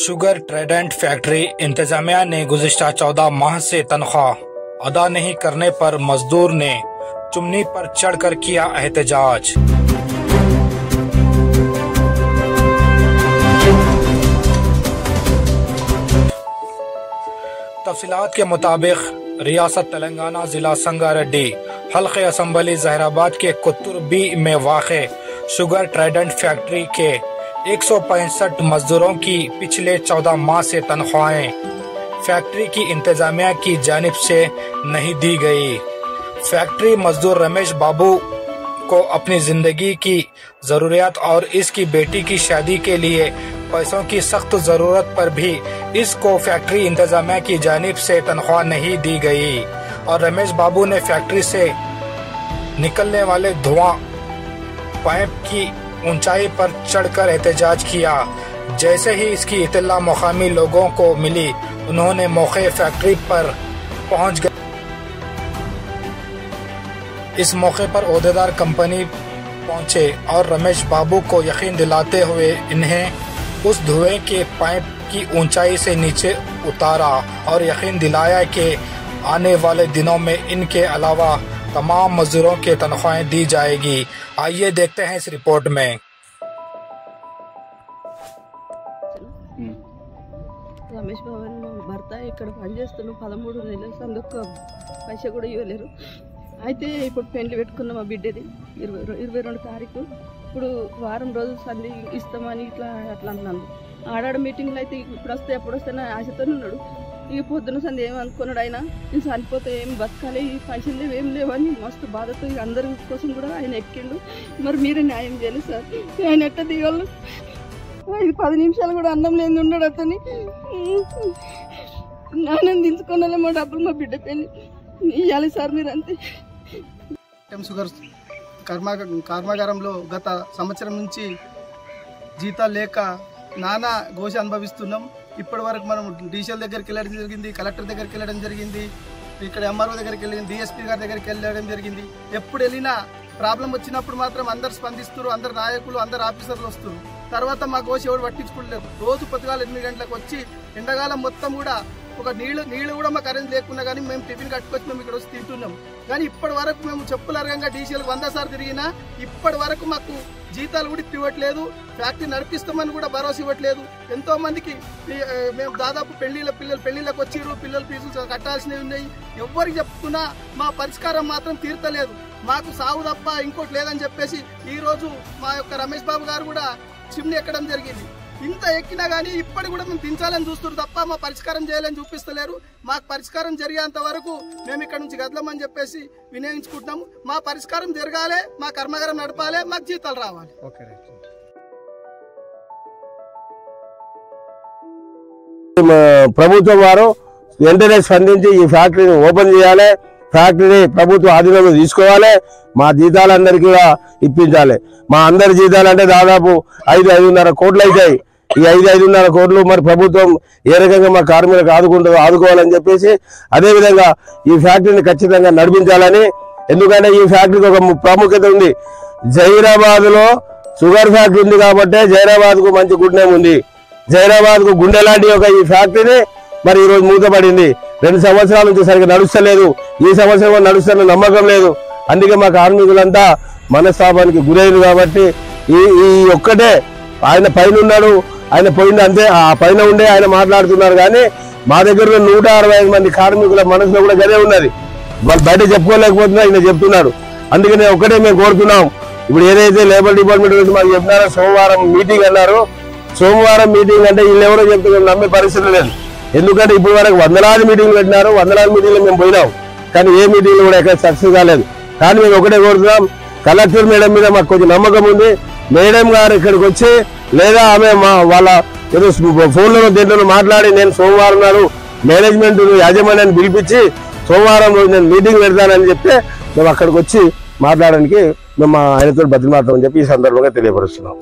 Sugar Trident factory इंतजामिया ने गुज़िश्ता 14 माह से तनख्वाह अदा नहीं करने पर मजदूर ने चुमनी पर चढ़कर किया एहतजाज। तफसीलात के मुताबिक रियासत तेलंगाना जिला संगारेड्डी हल्के असम्बली जहराबाद के कुत्तुर बी में वाक़े शुगर ट्राइडेंट फैक्ट्री के 165 मजदूरों की पिछले 14 माह से तनख्वाहें फैक्ट्री की इंतजामिया की जानिब से नहीं दी गई। फैक्ट्री मजदूर रमेश बाबू को अपनी जिंदगी की जरूरियात और इसकी बेटी की शादी के लिए पैसों की सख्त जरूरत पर भी इसको फैक्ट्री इंतजामिया की जानिब से तनख्वाह नहीं दी गई और रमेश बाबू ने फैक्ट्री से निकलने वाले धुआं पाइप की ऊंचाई पर चढ़कर एहतजाज किया। जैसे ही इसकी इत्तला मुकामी लोगों को मिली, उन्होंने मौके फैक्ट्री पर पहुंच गए। इस मौके पर ओहदेदार कंपनी पहुंचे और रमेश बाबू को यकीन दिलाते हुए इन्हें उस धुएं के पाइप की ऊंचाई से नीचे उतारा और यकीन दिलाया कि आने वाले दिनों में इनके अलावा तमाम मजदूरों के तनख्वाहें दी जाएगी। आइए देखते हैं इस रिपोर्ट में। రమేష్ బాబు మా భర్త ఇక్కడ పనిచేస్తున్నాం 13 నెలలు సందుకు పైసా కూడా ఇవ్వలేరు। అయితే ఇప్పుడు పెళ్లి పెట్టుకున్న మా బిడ్డది 22 తారీఖు ఇప్పుడు వారం రోజులు సంధి ఇస్తామని ఇట్లా అన్నాను। ఆడాడ మీటింగ్లో అయితే ఇప్పుడు వస్తే అప్పుడు వస్తే ఆశతో ఉన్నాడు। ఇక పొద్దున సంధి ఏమనుకున్నాడు ఆయన, నేను చనిపోతే ఏం బతకాలి, ఈ పైసలు లేవు ఏం లేవని మస్తు బాధతో ఇక అందరి కోసం కూడా ఆయన ఎక్కిండు। మరి మీరే న్యాయం చేయాలి సార్, ఆయన ఎట్ట దిగాళ్ళు 10 నిమిషాలు కూడా అన్నం లేని ఉన్నాడు అతని ఆనందించుకోవాలి। మా డబ్బులు మా బిడ్డ పెళ్ళి ఇవ్వాలి సార్ మీరు అంతే। షుగర్ కర్మాగారంలో గత సంవత్సరం నుంచి జీతాలు లేక నానా ఘోష అనుభవిస్తున్నాం। ఇప్పటి వరకు మనం డీసీఎల్ దగ్గరికి వెళ్ళడం జరిగింది, కలెక్టర్ దగ్గరికి వెళ్ళడం జరిగింది, ఇక్కడ ఎంఆర్ఓ దగ్గరికి వెళ్ళింది, డిఎస్పీ గారి దగ్గరికి వెళ్ళడం జరిగింది। ఎప్పుడు వెళ్ళినా ప్రాబ్లం వచ్చినప్పుడు మాత్రం అందరు స్పందిస్తారు, అందరు నాయకులు అందరు ఆఫీసర్లు వస్తారు। తర్వాత మా ఘోష ఎవరు పట్టించుకోలేరు। రోజు పొద్దుగాల 8 గంటలకు వచ్చి ఎండాకాలం మొత్తం కూడా ఒక నీళ్లు కూడా మాకు అరేంజ్ లేకున్నా కానీ మేము టిఫిన్ కట్టుకొచ్చి మేము ఇక్కడ వచ్చి తింటున్నాం। కానీ ఇప్పటి వరకు మేము చెప్పుల అరగంగా డీసీఎల్ 100 సార్లు తిరిగినా ఇప్పటి వరకు మాకు జీతాలు కూడా ఇవ్వట్లేదు, ఫ్యాక్టరీ నడిపిస్తామని కూడా భరోసా ఇవ్వట్లేదు। ఎంతో మందికి మేము దాదాపు పెళ్లిళ్ళకి వచ్చిర్రు, పిల్లల ఫీజులు కట్టాల్సినవి ఉన్నాయి। ఎవరికి చెప్తున్నా మా పరిష్కారం మాత్రం తీర్తలేదు, మాకు సాగు తప్ప ఇంకోటి లేదని చెప్పేసి ఈ రోజు మా యొక్క రమేష్ బాబు గారు కూడా చిమ్ని ఎక్కడం జరిగింది। ఇంత ఎక్కినా కానీ ఇప్పటికి కూడా మేము దించాలని చూస్తున్నారు తప్ప మా పరిష్కారం చేయాలని చూపిస్తలేరు। మాకు పరిష్కారం జరిగేంత వరకు మేము ఇక్కడ నుంచి కదలమని చెప్పేసి వినియోగించుకుంటున్నాము। మా పరిష్కారం జరగాలి, మా కర్మాగారం నడపాలి, మాకు జీతాలు రావాలి। ప్రభుత్వం వారు వెంటనే స్పందించి ఈ ఫ్యాక్టరీని ఓపెన్ చేయాలి, ఫ్యాక్టరీని ప్రభుత్వ ఆధీనంలో తీసుకోవాలి, మా జీతాలందరికీ కూడా ఇప్పించాలి। మా అందరి జీతాలు అంటే దాదాపు 5-5.5 కోట్లు అవుతాయి। ఈ 5-5.5 కోట్లు మరి ప్రభుత్వం ఏ రకంగా మా కార్మికులకు ఆదుకోవాలని చెప్పేసి, అదేవిధంగా ఈ ఫ్యాక్టరీని ఖచ్చితంగా నడిపించాలని। ఎందుకంటే ఈ ఫ్యాక్టరీకి ఒక ప్రాముఖ్యత ఉంది। జైరాబాద్ లో షుగర్ ఫ్యాక్టరీ ఉంది కాబట్టి జైరాబాద్ కు మంచి గుండె ఉంది। జైరాబాద్ కు గుండె లాంటి ఒక ఈ ఫ్యాక్టరీని మరి ఈ రోజు మూతపడింది। 2 సంవత్సరాల నుంచి సరిగ్గా నడుస్తలేదు, ఈ సంవత్సరం నడుస్తున్న నమ్మకం లేదు। అందుకే మా కార్మికులంతా మనస్తాపానికి గురైంది కాబట్టి ఈ ఒక్కటే ఆయన పైన ఉన్నాడు, ఆయన పోయింది అంతే, ఆ పైన ఉండే ఆయన మాట్లాడుతున్నారు కానీ మా దగ్గర 165 మంది కార్మికుల మనసులో కూడా గదే ఉన్నది। వాళ్ళు బయట చెప్పుకోలేకపోతున్నా ఆయన చెప్తున్నాడు। అందుకనే ఒక్కటే మేము కోరుతున్నాం, ఇప్పుడు ఏదైతే లేబర్ డిపార్ట్మెంట్ నుంచి మాకు చెప్పినారో సోమవారం మీటింగ్ అన్నారు, సోమవారం మీటింగ్ అంటే వీళ్ళు ఎవరో చెప్తున్నారు, నమ్మే పరిస్థితి లేదు। ఎందుకంటే ఇప్పటి వరకు 100 మీటింగ్లు పెట్టినారు, 100 మీటింగ్లు మేము పోయినాం కానీ ఏ మీటింగ్లు కూడా ఎక్కడ సక్సెస్ కాలేదు। కానీ మేము ఒకటే కోరుతున్నాం, కలెక్టర్ మేడం మీద మాకు కొంచెం నమ్మకం ఉంది, మేడం గారు ఇక్కడికి వచ్చి లేదా ఆమె వాళ్ళ ఏదో ఫోన్లో దేంట్లో మాట్లాడి నేను సోమవారం నాడు మేనేజ్మెంట్ యాజమాన్యాన్ని పిలిపించి సోమవారం రోజు నేను మీటింగ్ పెడతానని చెప్తే మేము అక్కడికి వచ్చి మాట్లాడడానికి మేము ఆయనతో బతిమాడతామని చెప్పి ఈ సందర్భంగా తెలియపరుస్తున్నాం।